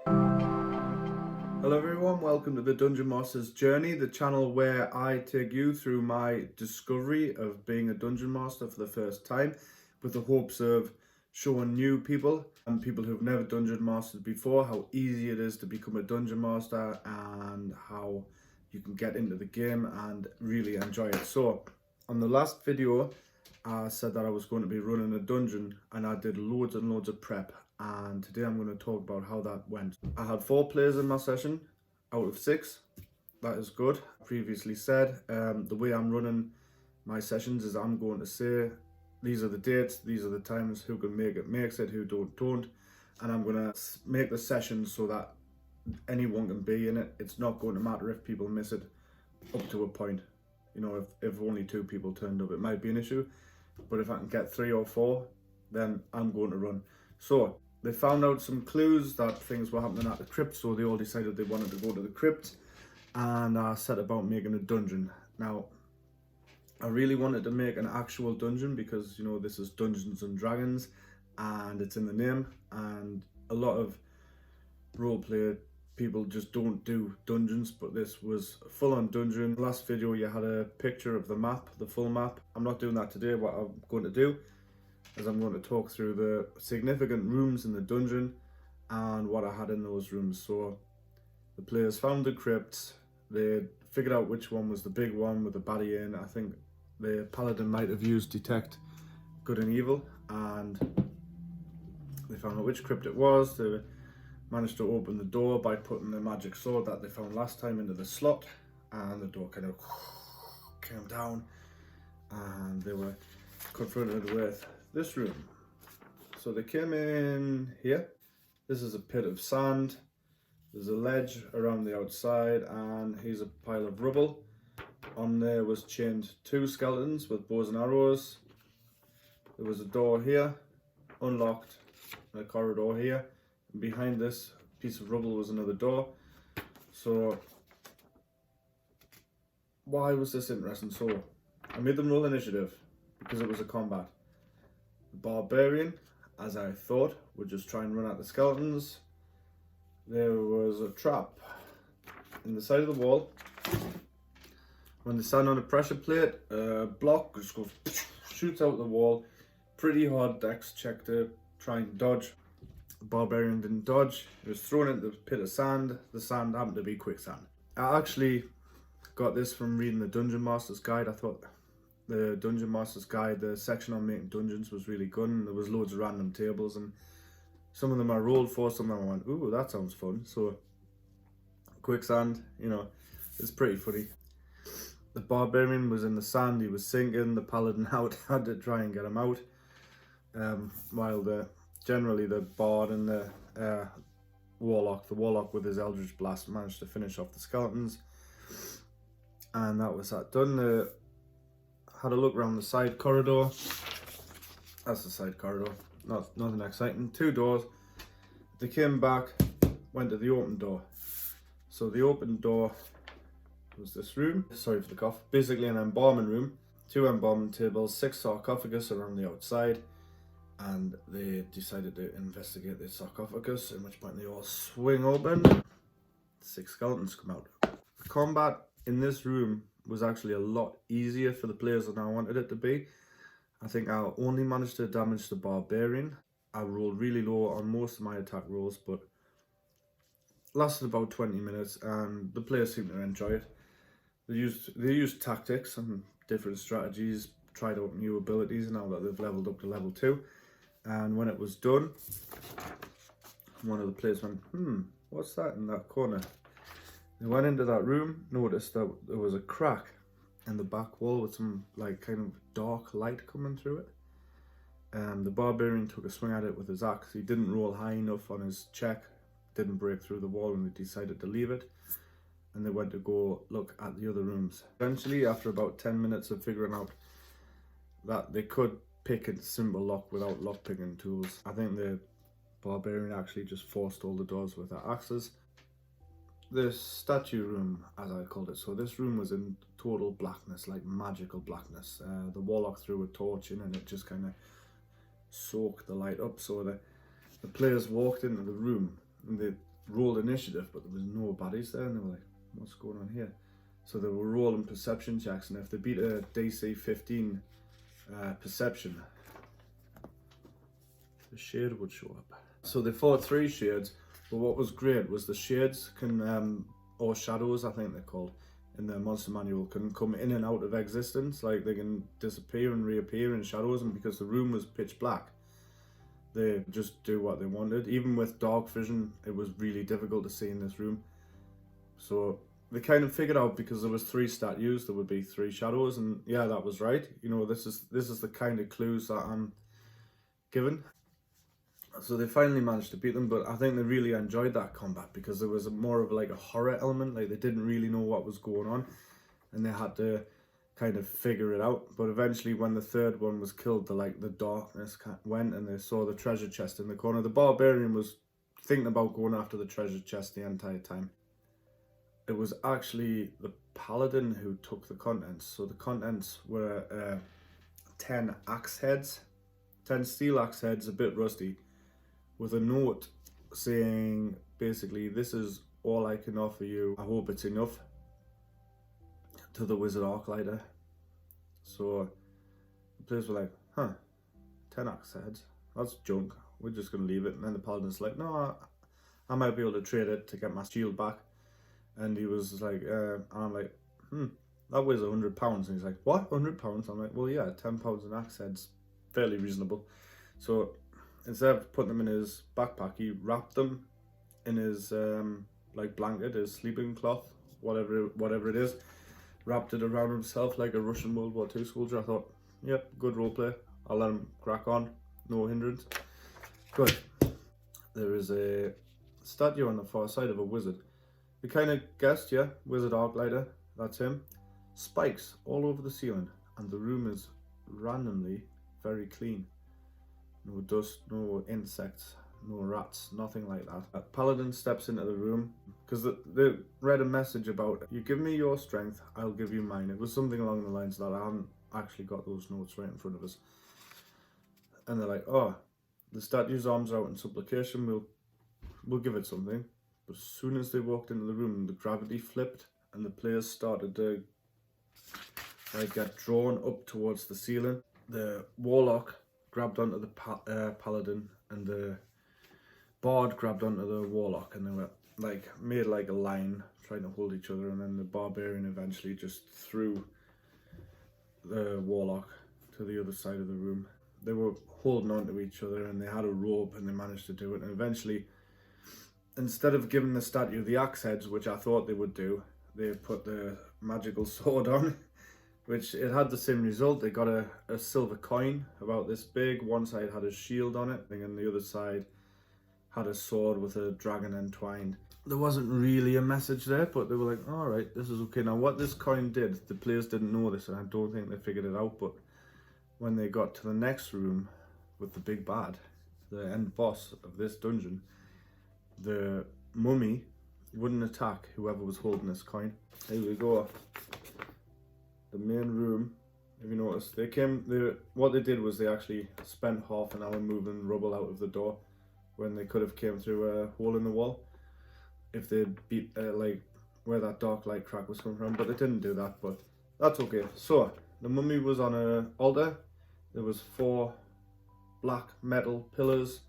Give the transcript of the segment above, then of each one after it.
Hello everyone, welcome to the Dungeon Master's Journey, the channel where I take you through my discovery of being a Dungeon Master for the first time, with the hopes of showing new people and people who've never Dungeon Mastered before how easy it is to become a Dungeon Master and how you can get into the game and really enjoy it. So, on the last video, I said that I was going to be running a dungeon and I did loads and loads of prep, and today I'm going to talk about how that went. I had 4 players in my session out of 6. That is good. Previously said, the way I'm running my sessions is I'm going to say these are the dates, these are the times, who can make it makes it, who don't, and I'm going to make the session so that anyone can be in it. It's not going to matter if people miss it up to a point. You know, if only 2 people turned up, it might be an issue. But if I can get 3 or 4, then I'm going to run. So they found out some clues that things were happening at the crypt, so they all decided they wanted to go to the crypt, and I set about making a dungeon. Now, I really wanted to make an actual dungeon because, you know, this is Dungeons and Dragons and it's in the name, and a lot of roleplay people just don't do dungeons, but this was a full-on dungeon. Last video you had a picture of the map, the full map. I'm not doing that today. What I'm going to do is I'm going to talk through the significant rooms in the dungeon and what I had in those rooms. So the players found the crypts, they figured out which one was the big one with the baddie in. I think the paladin might have used detect good and evil, and they found out which crypt it was. They managed to open the door by putting the magic sword that they found last time into the slot, and the door kind of came down and they were confronted with this room. So they came in here. This is a pit of sand. There's a ledge around the outside, and here's a pile of rubble. On there was chained 2 skeletons with bows and arrows. There was a door here, unlocked, and a corridor here. And behind this piece of rubble was another door. So why was this interesting? So I made them roll initiative because it was a combat. The barbarian, as I thought, would just try and run at the skeletons. There was a trap in the side of the wall. When they stand on a pressure plate, a block just goes, shoots out the wall. Pretty hard dex check to try and dodge. The barbarian didn't dodge. He was thrown into the pit of sand. The sand happened to be quicksand. I actually got this from reading the Dungeon Master's Guide. I thought the Dungeon Master's Guide, the section on making dungeons, was really good, and there was loads of random tables, and some of them I rolled for, some of them I went, ooh, that sounds fun. So quicksand, you know, it's pretty funny. The barbarian was in the sand, he was sinking. The paladin had to try and get him out, while generally the bard and the warlock with his eldritch blast managed to finish off the skeletons, and that was that done. They had a look around the side corridor. That's the side corridor, nothing exciting. 2 doors. They came back, went to the open door. So the open door was this room. Sorry for the cough. Basically an embalming room. 2 embalming tables, 6 sarcophagus around the outside, and they decided to investigate the sarcophagus, at which point they all swing open. 6 skeletons come out. The combat in this room was actually a lot easier for the players than I wanted it to be. I think I only managed to damage the barbarian. I rolled really low on most of my attack rolls, but lasted about 20 minutes, and the players seemed to enjoy it. They used tactics and different strategies, tried out new abilities now that they've leveled up to level 2. And when it was done, one of the players went, what's that in that corner? They went into that room, noticed that there was a crack in the back wall with some like kind of dark light coming through it. The barbarian took a swing at it with his axe. He didn't roll high enough on his check, didn't break through the wall, and they decided to leave it. And they went to go look at the other rooms. Eventually, after about 10 minutes of figuring out that they could pick a simple lock without lock-picking tools, I think the barbarian actually just forced all the doors with their axes. The statue room, as I called it. So this room was in total blackness, like magical blackness. The warlock threw a torch in and it just kind of soaked the light up. So the players walked into the room and rolled initiative, but there was no baddies there, and they were like, what's going on here? So they were rolling perception checks, and if they beat a DC 15 perception, the shade would show up. So they fought 3 shades, but what was great was the shades can, or shadows I think they're called in the monster manual, can come in and out of existence. Like they can disappear and reappear in shadows, and because the room was pitch black, they just do what they wanted. Even with dark vision, it was really difficult to see in this room. So they kind of figured out, because there was 3 statues, there would be 3 shadows, and yeah, that was right. You know, this is the kind of clues that I'm given. So they finally managed to beat them, but I think they really enjoyed that combat because there was more of like a horror element. Like they didn't really know what was going on, and they had to kind of figure it out. But eventually, when the 3rd one was killed, the darkness went, and they saw the treasure chest in the corner. The barbarian was thinking about going after the treasure chest the entire time. It was actually the paladin who took the contents. So the contents were 10 axe heads, 10 steel axe heads, a bit rusty, with a note saying basically, this is all I can offer you. I hope it's enough, to the wizard Arclighter. So the players were like, 10 axe heads, that's junk, we're just gonna leave it. And then the paladin's like, no, I might be able to trade it to get my shield back. And he was like, and I'm like, that weighs £100. And he's like, what, £100? I'm like, well yeah, £10 an axe head's fairly reasonable. So instead of putting them in his backpack, he wrapped them in his like blanket, his sleeping cloth, whatever it is, wrapped it around himself like a Russian World War II soldier. I thought, yep, good roleplay. I'll let him crack on, no hindrance. Good. There is a statue on the far side of a wizard. You kind of guessed, yeah, Wizard Arclighter, that's him. Spikes all over the ceiling, and the room is randomly very clean. No dust, no insects, no rats, nothing like that. A paladin steps into the room, because they read a message about, you give me your strength, I'll give you mine. It was something along the lines that I haven't actually got those notes right in front of us. And they're like, oh, the statue's arms out in supplication, we'll give it something. But as soon as they walked into the room, the gravity flipped, and the players started to get drawn up towards the ceiling. The warlock grabbed onto the paladin, and the bard grabbed onto the warlock, and they were made like a line trying to hold each other. And then the barbarian eventually just threw the warlock to the other side of the room. They were holding on to each other, and they had a rope, and they managed to do it. And eventually, instead of giving the statue the axe heads, which I thought they would do, they put the magical sword on, which it had the same result. They got a silver coin about this big. One side had a shield on it, and the other side had a sword with a dragon entwined. There wasn't really a message there, but they were like, all right, this is okay. Now what this coin did, the players didn't know this, and I don't think they figured it out, but when they got to the next room with the big bad, the end boss of this dungeon, the mummy wouldn't attack whoever was holding this coin. Here we go. The main room, if you notice, what they did was they actually spent half an hour moving rubble out of the door when they could have came through a hole in the wall if they'd beat like where that dark light crack was coming from, but they didn't do that, but that's okay. So the mummy was on an altar. There was 4 black metal pillars.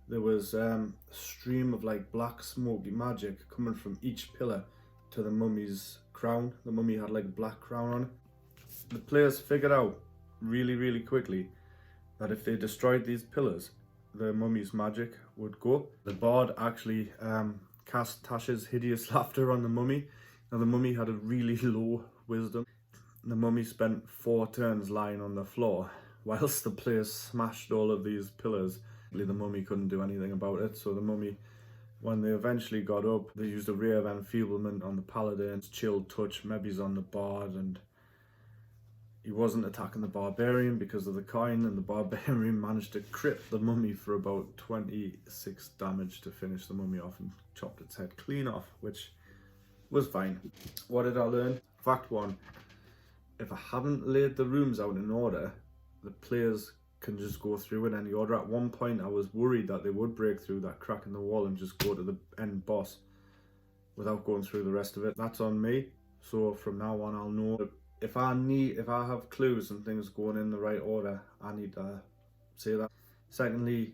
There was a stream of like black smoky magic coming from each pillar to the mummy's crown. The mummy had like a black crown on. The players figured out really quickly that if they destroyed these pillars, the mummy's magic would go. The bard actually cast Tasha's hideous laughter on the mummy. Now the mummy had a really low wisdom. The mummy spent 4 turns lying on the floor whilst the players smashed all of these pillars. The mummy couldn't do anything about it, so the mummy, when they eventually got up, they used a ray of enfeeblement on the paladin, chilled touch, maybe on the bard, and he wasn't attacking the barbarian because of the coin, and the barbarian managed to crit the mummy for about 26 damage to finish the mummy off and chopped its head clean off, which was fine. What did I learn? Fact 1, if I haven't laid the rooms out in order, the players can just go through in any order. At one point I was worried that they would break through that crack in the wall and just go to the end boss without going through the rest of it. That's on me. So from now on I'll know if I have clues and things going in the right order, I need to say that. Secondly,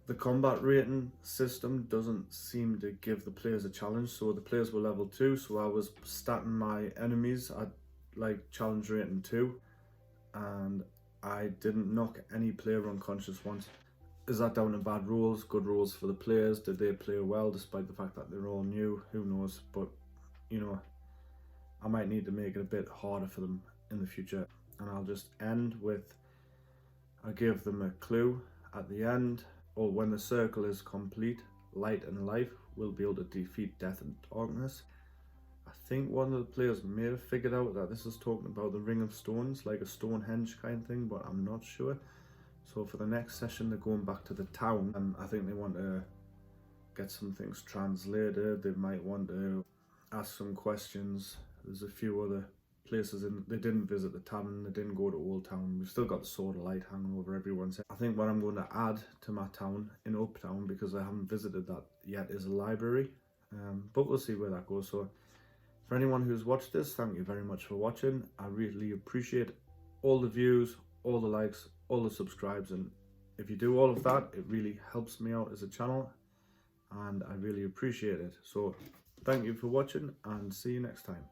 the combat rating system doesn't seem to give the players a challenge. So the players were level 2, so I was statting my enemies at like challenge rating 2, and I didn't knock any player unconscious once. Is that down to bad rules, good rules for the players? Did they play well despite the fact that they're all new? Who knows? But you know, I might need to make it a bit harder for them in the future. And I'll just end with, I give them a clue at the end, or when the circle is complete, light and life will be able to defeat death and darkness. I think one of the players may have figured out that this is talking about the Ring of Stones, like a Stonehenge kind of thing, but I'm not sure. So for the next session, they're going back to the town, and I think they want to get some things translated. They might want to ask some questions. There's a few other places they didn't visit the tavern, they didn't go to Old Town. We've still got the Sword of Light hanging over everyone's head. I think what I'm going to add to my town in Uptown, because I haven't visited that yet, is a library. But we'll see where that goes. So for anyone who's watched this, thank you very much for watching. I really appreciate all the views, all the likes, all the subscribes, and if you do all of that, it really helps me out as a channel, and I really appreciate it. So thank you for watching, and see you next time.